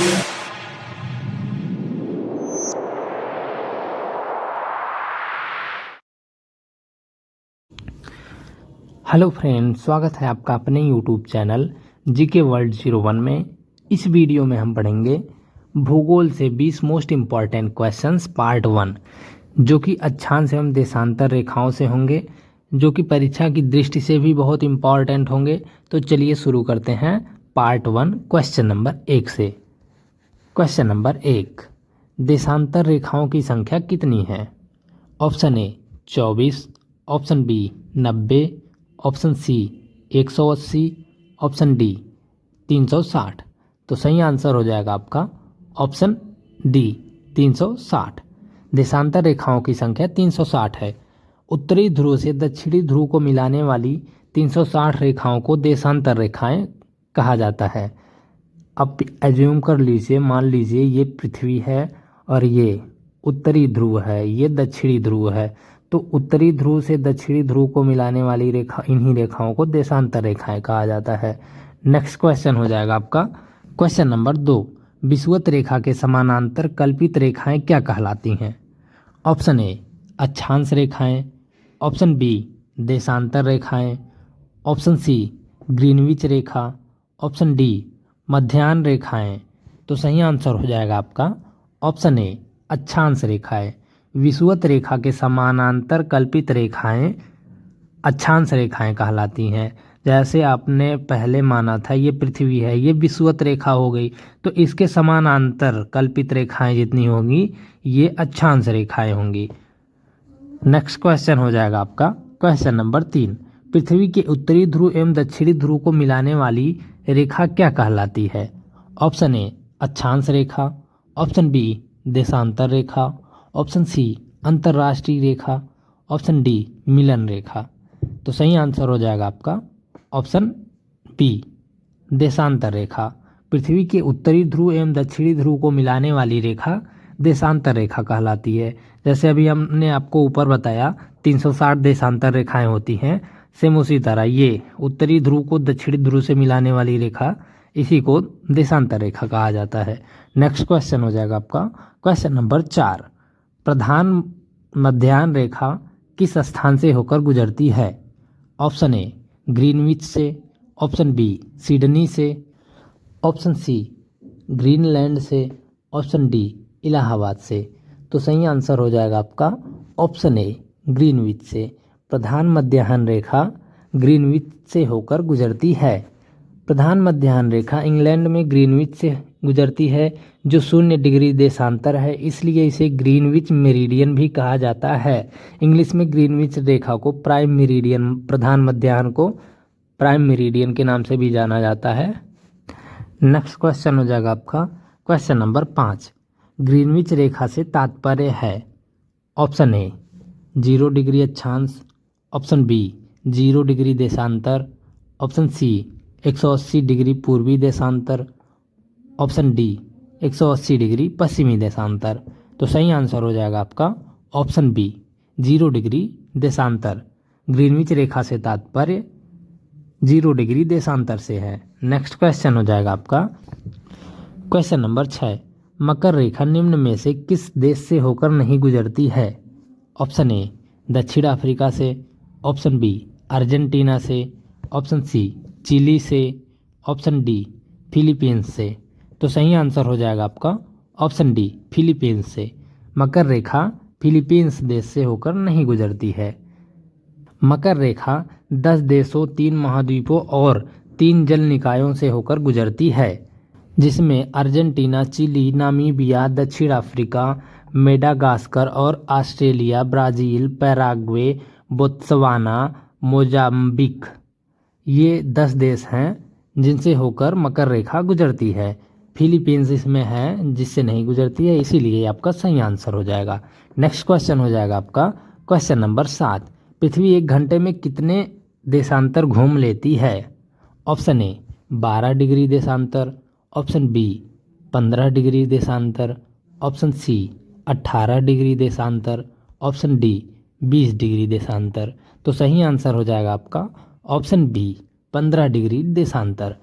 Hello friend, स्वागत है आपका अपने यूट्यूब चैनल जीके वर्ल्ड 01 में। इस वीडियो में हम पढ़ेंगे भूगोल से 20 मोस्ट इम्पॉर्टेंट क्वेश्चंस पार्ट 1, जो कि अक्षांश एवं देशांतर रेखाओं से होंगे, जो कि परीक्षा की दृष्टि से भी बहुत इम्पॉर्टेंट होंगे। तो चलिए शुरू करते हैं पार्ट 1 क्वेश्चन नंबर 1 से। क्वेश्चन नंबर 1, देशांतर रेखाओं की संख्या कितनी है? Option a 24, option b 90, option c 180, option d 360। तो सही आंसर हो जाएगा आपका ऑप्शन डी 360। देशांतर रेखाओं की संख्या 360 है। उत्तरी ध्रुव से दक्षिणी ध्रुव को मिलाने वाली 360 रेखाओं को देशांतर रेखाएं कहा जाता है। अब एज्यूम कर लीजिए, मान लीजिए ये पृथ्वी है और ये उत्तरी ध्रुव है, ये दक्षिणी ध्रुव है। तो उत्तरी ध्रुव से दक्षिणी ध्रुव को मिलाने वाली रेखा, इन्हीं रेखाओं को देशांतर रेखाएं कहा जाता है। नेक्स्ट क्वेश्चन हो जाएगा आपका क्वेश्चन नंबर 2, विषुवत रेखा के समानांतर कल्पित रेखाएं क्या कहलाती हैं? ऑप्शन ए अक्षांश रेखाएं, ऑप्शन बी देशांतर रेखाएं, ऑप्शन सी ग्रीनविच रेखा, ऑप्शन डी मध्याह्न रेखाएं। तो सही आंसर हो जाएगा आपका ऑप्शन ए अक्षांश रेखाएं। विषुवत रेखा के समानांतर कल्पित रेखाएं अक्षांश रेखाएं कहलाती हैं। जैसे आपने पहले माना था ये पृथ्वी है, ये विषुवत रेखा हो गई, तो इसके समानांतर कल्पित रेखाएं जितनी होंगी ये अक्षांश रेखाएं होंगी। नेक्स्ट क्वेश्चन हो जाएगा आपका क्वेश्चन नंबर 3, पृथ्वी के उत्तरी ध्रुव एवं दक्षिणी ध्रुव को मिलाने वाली रेखा क्या कहलाती है? ऑप्शन ए अक्षांश रेखा, ऑप्शन बी देशांतर रेखा, ऑप्शन सी अंतर्राष्ट्रीय रेखा, ऑप्शन डी मिलन रेखा। तो सही आंसर हो जाएगा आपका ऑप्शन बी देशांतर रेखा। पृथ्वी के उत्तरी ध्रुव एवं दक्षिणी ध्रुव को मिलाने वाली रेखा देशांतर रेखा कहलाती है। जैसे अभी हमने आपको ऊपर बताया 360 देशांतर रेखाएं होती हैं, सेम उसी तरह ये उत्तरी ध्रुव को दक्षिणी ध्रुव से मिलाने वाली रेखा, इसी को देशांतर रेखा कहा जाता है। नेक्स्ट क्वेश्चन हो जाएगा आपका क्वेश्चन नंबर 4, प्रधान मध्याह्न रेखा किस स्थान से होकर गुजरती है? ऑप्शन ए ग्रीनविच से, ऑप्शन बी सिडनी से, ऑप्शन सी ग्रीनलैंड से, ऑप्शन डी इलाहाबाद से। तो सही आंसर हो जाएगा आपका ऑप्शन ए ग्रीनविच से। प्रधान मध्याह्न रेखा ग्रीनविच से होकर गुजरती है। प्रधान मध्याह्न रेखा इंग्लैंड में ग्रीनविच से गुजरती है, जो 0 डिग्री देशांतर है, इसलिए इसे ग्रीनविच मेरिडियन भी कहा जाता है। इंग्लिश में ग्रीनविच रेखा को प्राइम मेरिडियन, प्रधान मध्याह्न को प्राइम मेरिडियन के नाम से भी जाना जाता है। नेक्स्ट क्वेश्चन हो जाएगा आपका क्वेश्चन नंबर 5, ग्रीनविच रेखा से तात्पर्य है? ऑप्शन ए 0 डिग्री अक्षांश, ऑप्शन बी 0 डिग्री देशांतर, ऑप्शन सी 180 डिग्री पूर्वी देशांतर, ऑप्शन डी 180 डिग्री पश्चिमी देशांतर। तो सही आंसर हो जाएगा आपका ऑप्शन बी 0 डिग्री देशांतर। ग्रीनविच रेखा से तात्पर्य 0 डिग्री देशांतर से है। नेक्स्ट क्वेश्चन हो जाएगा आपका क्वेश्चन नंबर 6, मकर रेखा निम्न में से किस देश से होकर नहीं गुजरती है? ऑप्शन ए दक्षिण अफ्रीका से, ऑप्शन बी अर्जेंटीना से, ऑप्शन सी चिली से, ऑप्शन डी फिलीपींस से। तो सही आंसर हो जाएगा आपका ऑप्शन डी फिलीपींस से। मकर रेखा फिलीपींस देश से होकर नहीं गुजरती है। मकर रेखा 10 देशों, 3 महाद्वीपों और 3 जल निकायों से होकर गुजरती है, जिसमें अर्जेंटीना, चिली, नामीबिया, दक्षिण अफ्रीका, मेडागास्कर और Australia, Brazil, Paraguay, Botswana, Mozambique, ये 10 देश हैं जिनसे होकर मकर रेखा गुजरती है। फिलीपींस इसमें है जिससे नहीं गुजरती है, इसीलिए आपका सही आंसर हो जाएगा। नेक्स्ट क्वेश्चन हो जाएगा आपका क्वेश्चन नंबर 7, पृथ्वी 1 घंटे में कितने देशांतर घूम लेती है? ऑप्शन ए 12 डिग्री देशांतर, ऑप्शन बी 15 डिग्री देशांतर, ऑप्शन सी 18 डिग्री देशांतर, ऑप्शन डी 20 डिग्री देशांतर। तो सही आंसर हो जाएगा आपका ऑप्शन बी 15 डिग्री देशांतर।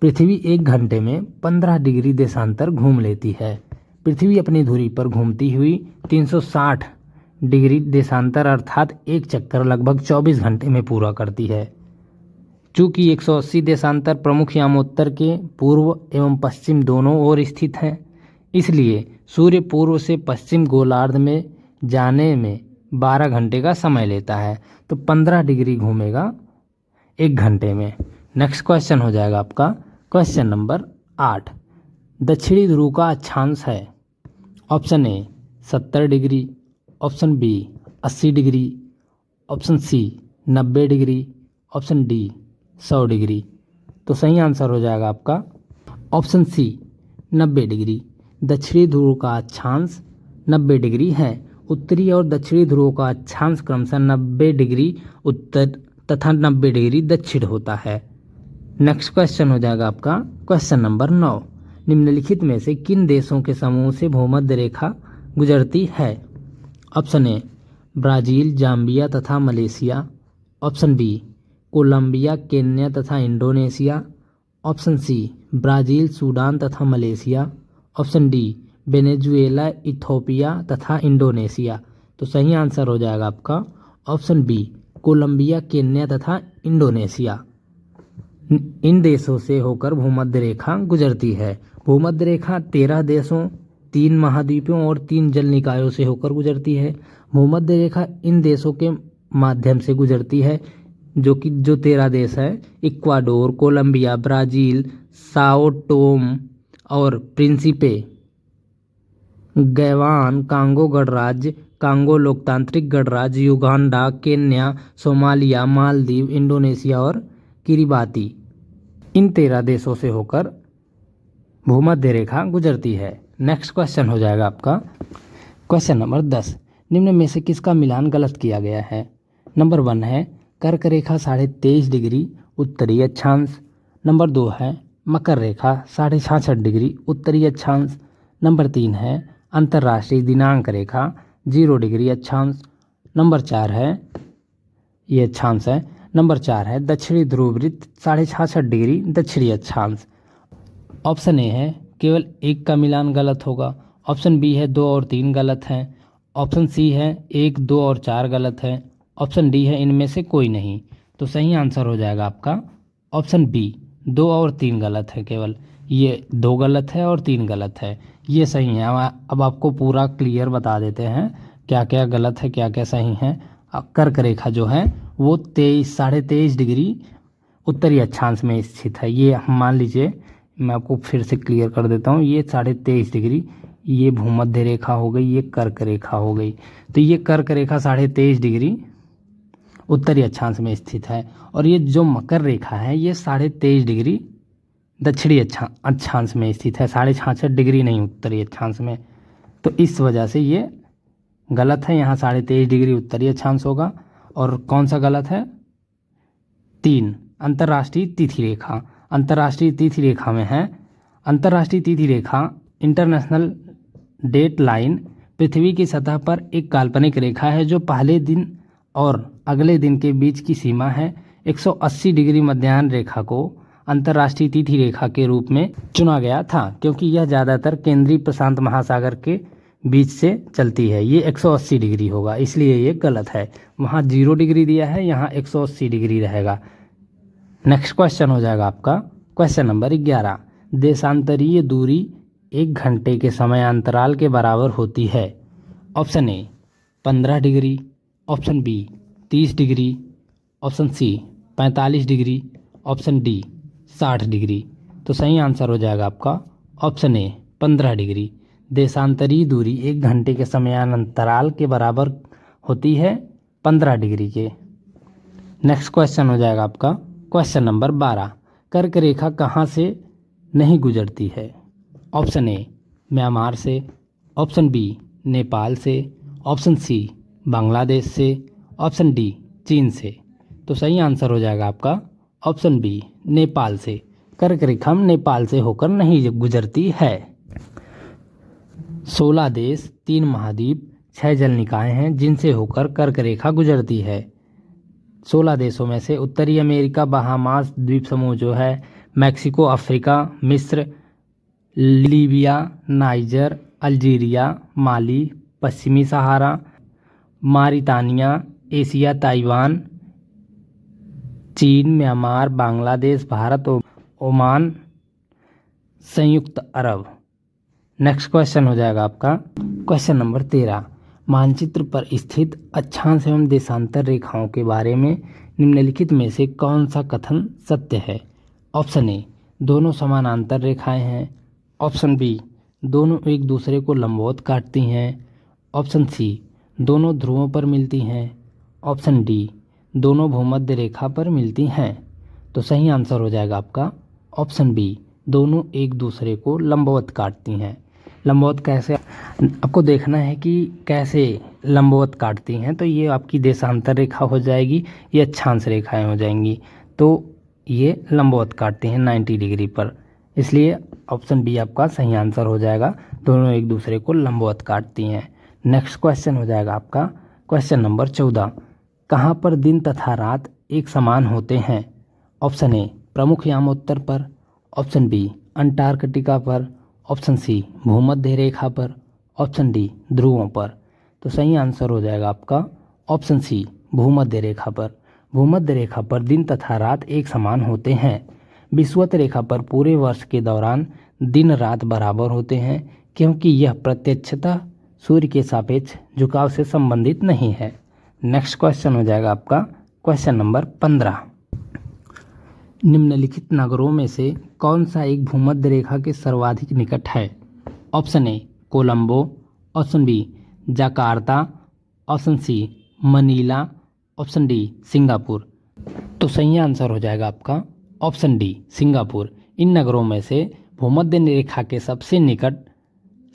पृथ्वी 1 घंटे में 15 डिग्री देशांतर घूम लेती है। पृथ्वी अपनी धुरी पर घूमती हुई 360 डिग्री देशांतर अर्थात एक चक्कर लगभग 24 घंटे में पूरा करती है। चूंकि 180 देशांतर प्रमुख यामोत्तर के पूर्व एवं पश्चिम दोनों ओर स्थित हैं, इसलिए सूर्य पूर्व से पश्चिम गोलार्ध में जाने में 12 घंटे का समय लेता है। तो 15 डिग्री घूमेगा 1 घंटे में। नेक्स्ट क्वेश्चन हो जाएगा आपका क्वेश्चन नंबर 8। दक्षिणी ध्रुव का अक्षांश है। Option a 70 degree, option b 80 degree, option c 90 degree, option d 100 degree. तो सही आंसर हो जाएगा आपका ऑप्शन सी 90 डिग्री। दक्षिणी ध्रुव का अक्षांश 90 डिग्री है। उत्तरी और दक्षिणी ध्रुव का अक्षांश क्रमशः 90 डिग्री उत्तर तथा 90 डिग्री दक्षिण होता है। नेक्स्ट क्वेश्चन हो जाएगा आपका क्वेश्चन नंबर 9। निम्नलिखित में से किन देशों के समूह से भूमध्य रेखा गुजरती है? ऑप्शन ए ब्राज़ील, जाम्बिया तथा Malaysia, option B Colombia, Kenya तथा Indonesia, option C Brazil, Sudan तथा Malaysia, option D Venezuela, Ethiopia तथा इंडोनेशिया। तो सही आंसर हो जाएगा आपका ऑप्शन बी कोलंबिया, केन्या तथा इंडोनेशिया। इन देशों से होकर भूमध्य रेखा गुजरती है। भूमध्य रेखा 13 देशों, 3 महाद्वीपों और 3 जल निकायों से होकर गुजरती है। भूमध्य रेखा इन देशों के माध्यम से गुजरती है जो 13 देश है Ecuador, Colombia, Brazil, Sao Tome और प्रिंसिपे, गैवान, कांगो गणराज्य, कांगो लोकतांत्रिक गणराज्य, Uganda, Kenya, Somalia, Maldives, Indonesia और किरिबाती। इन 13 देशों से होकर भूमध्य रेखा गुजरती है। नेक्स्ट क्वेश्चन हो जाएगा आपका क्वेश्चन नंबर 10। निम्न में से किसका मिलान गलत किया गया है? नंबर 1 है कर्क रेखा 23.5 डिग्री उत्तरी अक्षांश। नंबर 2 है मकर रेखा 66.5 डिग्री उत्तरी अक्षांश। नंबर 3 है अंतर्राष्ट्रीय दिनांक रेखा 0 डिग्री अक्षांश। नंबर 4 है ये अक्षांश है। नंबर 4 है दक्षिणी ध्रुव वृत्त 66.5 डिग्री दक्षिणी अक्षांश। ऑप्शन ए है केवल एक का मिलान गलत होगा। ऑप्शन बी है 2 और 3 गलत हैं। ऑप्शन सी है 1, 2 और 4 गलत है। ऑप्शन डी है इनमें से कोई नहीं। तो सही आंसर हो जाएगा आपका ऑप्शन बी 2 और 3 गलत है। केवल ये 2 गलत है और 3 गलत है, ये सही है। अब आपको पूरा क्लियर बता देते हैं क्या क्या गलत है क्या क्या सही है। कर्क रेखा जो है वो 23.5 डिग्री उत्तरी अक्षांश में स्थित है। ये हम मान लीजिए, मैं आपको फिर से क्लियर कर देता हूँ। ये 23.5 डिग्री ये भूमध्य रेखा हो गई, ये कर्क रेखा हो गई। तो ये कर्क रेखा 23.5 डिग्री उत्तरी अक्षांश में स्थित है और ये जो मकर रेखा है ये 23.5 डिग्री दक्षिणी अक्षांश में स्थित है, 66.5 डिग्री नहीं उत्तरी अक्षांश में। तो इस वजह से ये गलत है। यहाँ 23.5 डिग्री उत्तरी अक्षांश होगा। और कौन सा गलत है? 3 अंतर्राष्ट्रीय तिथि रेखा। अंतर्राष्ट्रीय तिथि रेखा में है अंतर्राष्ट्रीय तिथि रेखा इंटरनेशनल डेट लाइन पृथ्वी की सतह पर एक काल्पनिक रेखा है जो पहले दिन और अगले दिन के बीच की सीमा है। 180 डिग्री मध्याह्न रेखा को अंतर्राष्ट्रीय तिथि रेखा के रूप में चुना गया था क्योंकि यह ज़्यादातर केंद्रीय प्रशांत महासागर के बीच से चलती है। ये 180 डिग्री होगा, इसलिए ये गलत है। वहाँ 0 डिग्री दिया है, यहाँ 180 डिग्री रहेगा। नेक्स्ट क्वेश्चन हो जाएगा आपका क्वेश्चन नंबर 11। देशांतरीय दूरी 1 घंटे के समय अंतराल के बराबर होती है। Option a 15 degree, option b 30 degree, option c 45 degree, option d 60 degree. तो सही आंसर हो जाएगा आपका ऑप्शन ए 15 डिग्री। देशांतरीय दूरी 1 घंटे के समयांतराल के बराबर होती है 15 डिग्री के। नेक्स्ट क्वेश्चन हो जाएगा आपका क्वेश्चन नंबर 12। कर्क रेखा कहाँ से नहीं गुजरती है? ऑप्शन ए म्यांमार से, ऑप्शन बी नेपाल से, ऑप्शन सी बांग्लादेश से, ऑप्शन डी चीन से। तो सही आंसर हो जाएगा आपका ऑप्शन बी नेपाल से। कर्क रेखा नेपाल से होकर नहीं गुजरती है। 16 देश, 3 महाद्वीप, 6 जल निकाय हैं जिनसे होकर कर्क रेखा गुजरती है। 16 देशों में से उत्तरी अमेरिका, बहामास द्वीप समूह जो है, मैक्सिको, अफ्रीका, मिस्र, लीबिया, नाइजर, अल्जीरिया, माली, पश्चिमी सहारा, मारितानिया, एशिया, ताइवान, चीन, म्यांमार, बांग्लादेश, भारत, ओमान, संयुक्त अरब। नेक्स्ट क्वेश्चन हो जाएगा आपका क्वेश्चन नंबर 13। मानचित्र पर स्थित अक्षांश एवं देशांतर रेखाओं के बारे में निम्नलिखित में से कौन सा कथन सत्य है? ऑप्शन ए, दोनों समानांतर रेखाएं हैं। ऑप्शन बी, दोनों एक दूसरे को लंबवत काटती हैं। ऑप्शन सी, दोनों ध्रुवों पर मिलती हैं। ऑप्शन डी, दोनों भूमध्य रेखा पर मिलती हैं। तो सही आंसर हो जाएगा आपका ऑप्शन बी, दोनों एक दूसरे को लंबवत काटती हैं। लंबवत कैसे आपको देखना है कि कैसे लंबवत काटती हैं। तो ये आपकी देशांतर रेखा हो जाएगी, ये अक्षांश रेखाएं हो जाएंगी। तो ये लंबवत काटती हैं 90 डिग्री पर, इसलिए ऑप्शन बी आपका सही आंसर हो जाएगा, दोनों एक दूसरे को लंबवत काटती हैं। नेक्स्ट क्वेश्चन हो जाएगा आपका क्वेश्चन नंबर 14। कहाँ पर दिन तथा रात एक समान होते हैं? ऑप्शन ए, प्रमुख यामोत्तर पर। ऑप्शन बी, अंटार्कटिका पर। ऑप्शन सी, भूमध्य रेखा पर। ऑप्शन डी, ध्रुवों पर। तो सही आंसर हो जाएगा आपका ऑप्शन सी, भूमध्य रेखा पर। भूमध्य रेखा पर दिन तथा रात एक समान होते हैं। विषुवत रेखा पर पूरे वर्ष के दौरान दिन रात बराबर होते हैं, क्योंकि यह प्रत्यक्षतः सूर्य के सापेक्ष झुकाव से संबंधित नहीं है। नेक्स्ट क्वेश्चन हो जाएगा आपका क्वेश्चन नंबर 15। निम्नलिखित नगरों में से कौन सा एक भूमध्य रेखा के सर्वाधिक निकट है? Option a, Colombo. Option b, Jakarta. Option c, Manila. Option d, Singapore. तो सही आंसर हो जाएगा आपका ऑप्शन डी, सिंगापुर। इन नगरों में से भूमध्य रेखा के सबसे निकट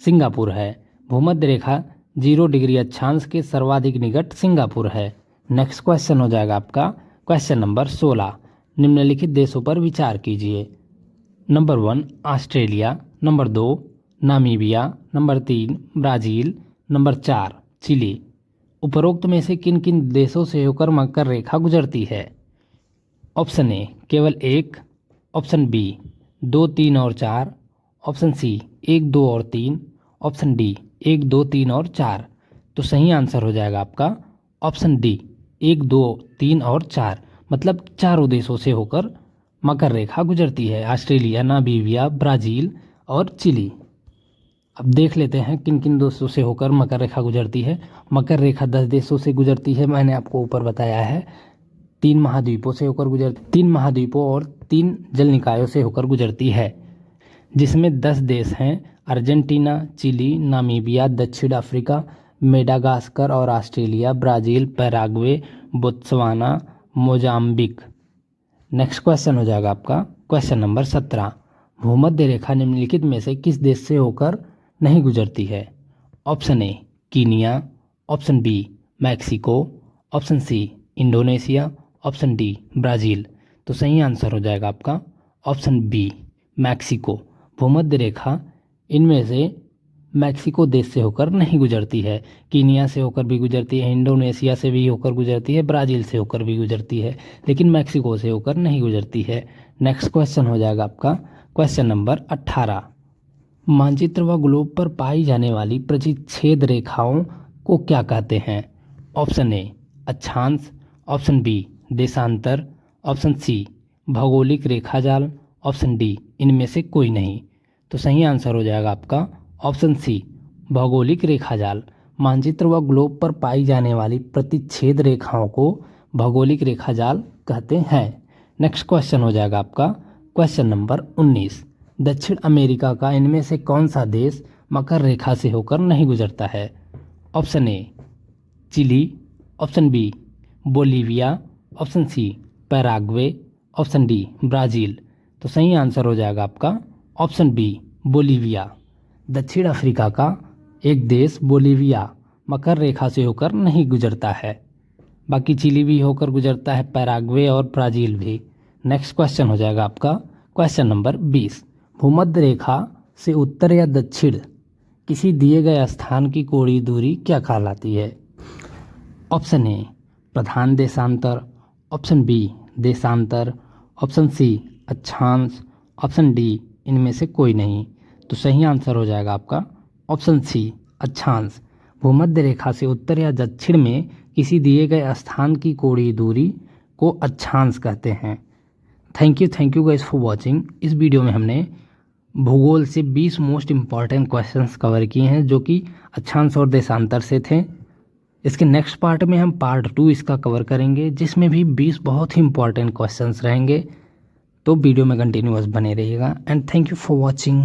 सिंगापुर है। भूमध्य रेखा 0 डिग्री अक्षांश के सर्वाधिक निकट सिंगापुर है। नेक्स्ट क्वेश्चन हो जाएगा आपका क्वेश्चन नंबर 16। निम्नलिखित देशों पर विचार कीजिए। Number 1, Australia. Number 2, Namibia. Number 3, Brazil. Number 4, Chile. उपरोक्त में से किन किन देशों से होकर मकर रेखा गुजरती है? ऑप्शन ए, केवल एक। ऑप्शन बी, 2, 3 और 4। ऑप्शन सी, 1, 2 और 3। ऑप्शन डी, 1, 2, 3 और 4। तो सही आंसर हो जाएगा आपका ऑप्शन डी, 1, 2, 3 और 4। मतलब चारों देशों से होकर मकर रेखा गुजरती है, ऑस्ट्रेलिया, नामीबिया, ब्राज़ील और चिली। अब देख लेते हैं किन किन देशों से होकर मकर रेखा गुजरती है। मकर रेखा 10 देशों से गुजरती है, मैंने आपको ऊपर बताया है। 3 महाद्वीपों से होकर गुजरती, 3 महाद्वीपों और 3 जल निकायों से होकर गुजरती है, जिसमें 10 देश हैं: अर्जेंटीना, चिली, नामीबिया, दक्षिण अफ्रीका, मेडागास्कर और Australia, Brazil, Paraguay, Botswana, Mozambique. Next question हो जाएगा आपका क्वेश्चन नंबर 17। भूमध्य रेखा निम्नलिखित में से किस देश से होकर नहीं गुजरती है? Option a, Kenya. Option b, Mexico. Option c, Indonesia. Option D, Brazil. तो सही आंसर हो जाएगा आपका ऑप्शन बी, मैक्सिको। भूमध्य रेखा इनमें से मैक्सिको देश से होकर नहीं गुजरती है। कीनिया से होकर भी गुजरती है, इंडोनेशिया से भी होकर गुजरती है, ब्राज़ील से होकर भी गुजरती है, लेकिन मैक्सिको से होकर नहीं गुजरती है। नेक्स्ट क्वेश्चन हो जाएगा आपका क्वेश्चन नंबर 18। मानचित्र व ग्लोब पर पाई जाने वाली प्रतिच्छेद रेखाओं को क्या कहते हैं? ऑप्शन ए, अक्षांश। ऑप्शन बी, देशांतर। ऑप्शन सी, भौगोलिक रेखाजाल। ऑप्शन डी, इनमें से कोई नहीं। तो सही आंसर हो जाएगा आपका ऑप्शन सी, भौगोलिक रेखाजाल। मानचित्र व ग्लोब पर पाई जाने वाली प्रतिच्छेद रेखाओं को भौगोलिक रेखाजाल कहते हैं। नेक्स्ट क्वेश्चन हो जाएगा आपका क्वेश्चन नंबर 19। दक्षिण अमेरिका का इनमें से कौन सा देश मकर रेखा से होकर नहीं गुजरता है? Option A, Chile. Option B, Bolivia. Option C, Paraguay. Option D, Brazil. तो सही आंसर हो जाएगा आपका ऑप्शन बी, बोलीविया। दक्षिण अफ्रीका का एक देश बोलीविया मकर रेखा से होकर नहीं गुजरता है, बाकी चिली भी होकर गुजरता है, पैराग्वे और ब्राज़ील भी। नेक्स्ट क्वेश्चन हो जाएगा आपका क्वेश्चन नंबर 20। भूमध्य रेखा से उत्तर या दक्षिण किसी दिए गए स्थान की कोणीय दूरी क्या कहलाती है? ऑप्शन ए, प्रधान देशांतर। ऑप्शन बी, देशांतर। ऑप्शन सी, अक्षांश। ऑप्शन डी इनमें से कोई नहीं। तो सही आंसर हो जाएगा आपका ऑप्शन सी अक्षांश। भूमध्य रेखा से उत्तर या दक्षिण में किसी दिए गए स्थान की कोणीय दूरी को अक्षांश कहते हैं। Thank you guys for watching. इस वीडियो में हमने भूगोल से 20 मोस्ट इम्पॉर्टेंट क्वेश्चंस कवर किए हैं जो कि अक्षांश और देशांतर से थे। इसके नेक्स्ट पार्ट में हम पार्ट 2 इसका कवर करेंगे जिसमें भी 20 बहुत ही इंपॉर्टेंट क्वेश्चंस रहेंगे। तो वीडियो में कंटिन्यूअस बने रहिएगा and thank you for watching.